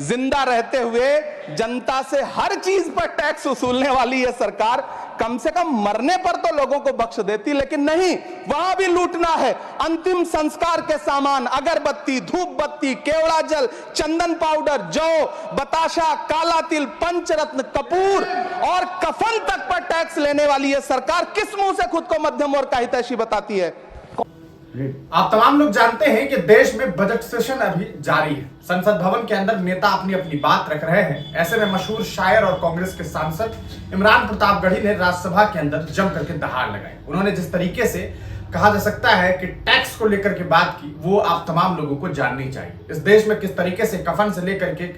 जिंदा रहते हुए जनता से हर चीज पर टैक्स वसूलने वाली ये सरकार कम से कम मरने पर तो लोगों को बख्श देती, लेकिन नहीं, वहां भी लूटना है। अंतिम संस्कार के सामान, अगरबत्ती, धूप बत्ती, केवड़ा जल, चंदन पाउडर, जौ, बताशा, काला तिल, पंचरत्न, कपूर और कफन तक पर टैक्स लेने वाली ये सरकार किस मुंह से खुद को मध्यम वर्ग का हितैषी बताती है? आप तमाम लोग जानते हैं कि देश में बजट सेशन अभी जारी है। संसद भवन के अंदर नेता अपनी अपनी बात रख रहे हैं। ऐसे में मशहूर शायर और कांग्रेस के सांसद इमरान प्रतापगढ़ी ने राज्यसभा के अंदर जम करके दहाड़ लगाई। उन्होंने जिस तरीके से कहा जा सकता है कि टैक्स को लेकर के बात की, वो आप तमाम लोगों को जाननी चाहिए। इस देश में किस तरीके से कफन से लेकर के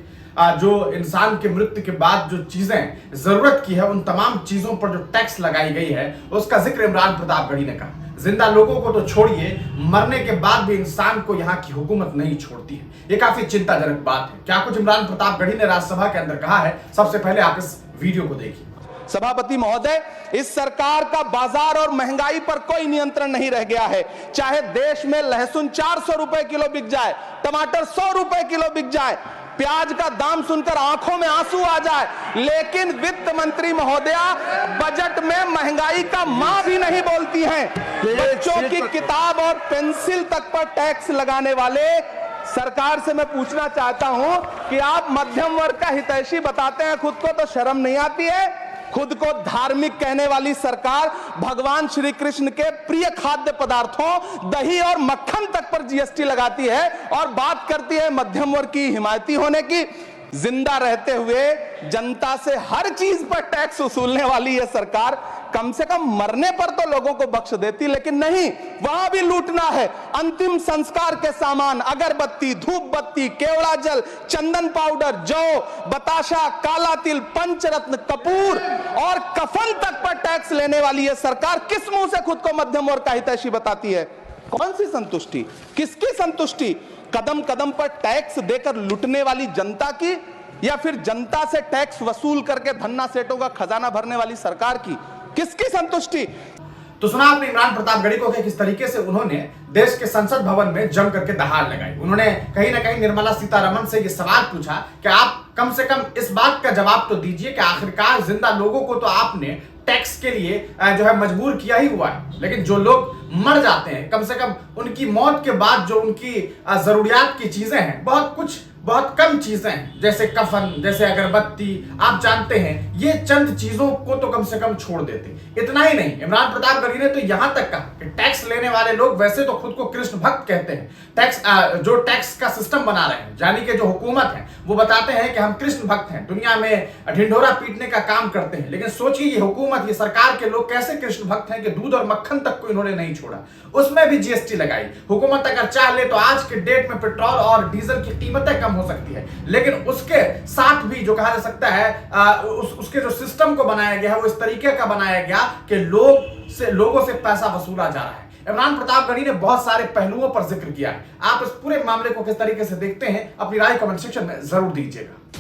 जो इंसान के मृत्यु के बाद जो चीजें जरूरत की है, उन तमाम चीजों पर जो टैक्स लगाई गई है, उसका जिक्र इमरान प्रतापगढ़ी ने कहा। जिंदा लोगों को तो छोड़िए, मरने के बाद भी इंसान को यहाँ की हुकूमत नहीं छोड़ती है। ये काफी चिंताजनक बात है। क्या कुछ इमरान प्रतापगढ़ी ने राज्यसभा के अंदर कहा है, सबसे पहले आप इस वीडियो को देखिए। सभापति महोदय, इस सरकार का बाजार और महंगाई पर कोई नियंत्रण नहीं रह गया है। चाहे देश में लहसुन 400 रुपए किलो बिक जाए, टमाटर 100 रुपए किलो बिक जाए, प्याज का दाम सुनकर आंखों में आंसू आ जाए, लेकिन वित्त मंत्री महोदया बजट में महंगाई का मां भी नहीं बोलती हैं। बच्चों की किताब और पेंसिल तक पर टैक्स लगाने वाले सरकार से मैं पूछना चाहता हूं कि आप मध्यम वर्ग का हितैषी बताते हैं खुद को, तो शर्म नहीं आती है? खुद को धार्मिक कहने वाली सरकार भगवान श्री कृष्ण के प्रिय खाद्य पदार्थों, दही और मक्खन तक पर जीएसटी लगाती है और बात करती है मध्यम वर्ग की हिमायती होने की। जिंदा रहते हुए जनता से हर चीज पर टैक्स वसूलने वाली यह सरकार कम से कम मरने पर तो लोगों को बख्श देती, लेकिन नहीं, वहां भी लूटना है। अंतिम संस्कार के सामान, अगरबत्ती, धूप बत्ती, केवड़ा जल, चंदन पाउडर, जौ, बताशा, काला तिल, पंचरत्न, कपूर और कफन तक पर टैक्स लेने वाली यह सरकार किस मुंह से खुद को मध्यम वर्ग का हितैषी बताती है? कौन सी संतुष्टि, किसकी संतुष्टि? कदम कदम पर टैक्स देकर लूटने वाली जनता की, या फिर जनता से टैक्स वसूल करके धन्ना सेठों का खजाना भरने वाली सरकार की? किसकी संतुष्टि? तो सुना आपने इमरान प्रतापगढ़ी को कि किस तरीके से उन्होंने देश के संसद भवन में जम करके दहाड़ लगाई। उन्होंने कहीं ना कहीं निर्मला सीतारमण से यह सवाल पूछा कि आप कम से कम इस बात का जवाब तो दीजिए कि आखिरकार जिंदा लोगों को तो आपने टैक्स के लिए जो है मजबूर किया ही हुआ है, लेकिन जो लोग मर जाते हैं, कम से कम उनकी मौत के बाद जो उनकी जरूरियात की चीजें हैं, बहुत कम चीजें हैं, जैसे कफन, जैसे अगरबत्ती, आप जानते हैं, ये चंद चीजों को तो कम से कम छोड़ देते। इतना ही नहीं, इमरान प्रतापगढ़ी ने तो यहां तक कहा कि टैक्स लेने वाले लोग वैसे तो खुद को कृष्ण भक्त कहते हैं, जो टैक्स का सिस्टम बना रहे हैं, यानी कि जो हुकूमत है वो बताते हैं कि हम कृष्ण भक्त हैं, दुनिया में ढिंढोरा पीटने का काम करते हैं। लेकिन सोचिए, ये हुकूमत, ये सरकार के लोग कैसे कृष्ण भक्त हैं कि दूध और मक्खन तक को इन्होंने नहीं छोड़ा, उसमें भी जीएसटी लगाई। हुकूमत अगर चाह ले तो आज के डेट में पेट्रोल और डीजल की कीमतें हो सकती है, लेकिन उसके साथ भी जो कहा जा सकता है उसके जो सिस्टम को बनाया गया है वो इस तरीके का बनाया गया कि लोगों से पैसा वसूला जा रहा है। इमरान प्रतापगढ़ी ने बहुत सारे पहलुओं पर जिक्र किया है। आप इस पूरे मामले को किस तरीके से देखते हैं, अपनी राय कमेंट सेक्शन में जरूर दीजिएगा।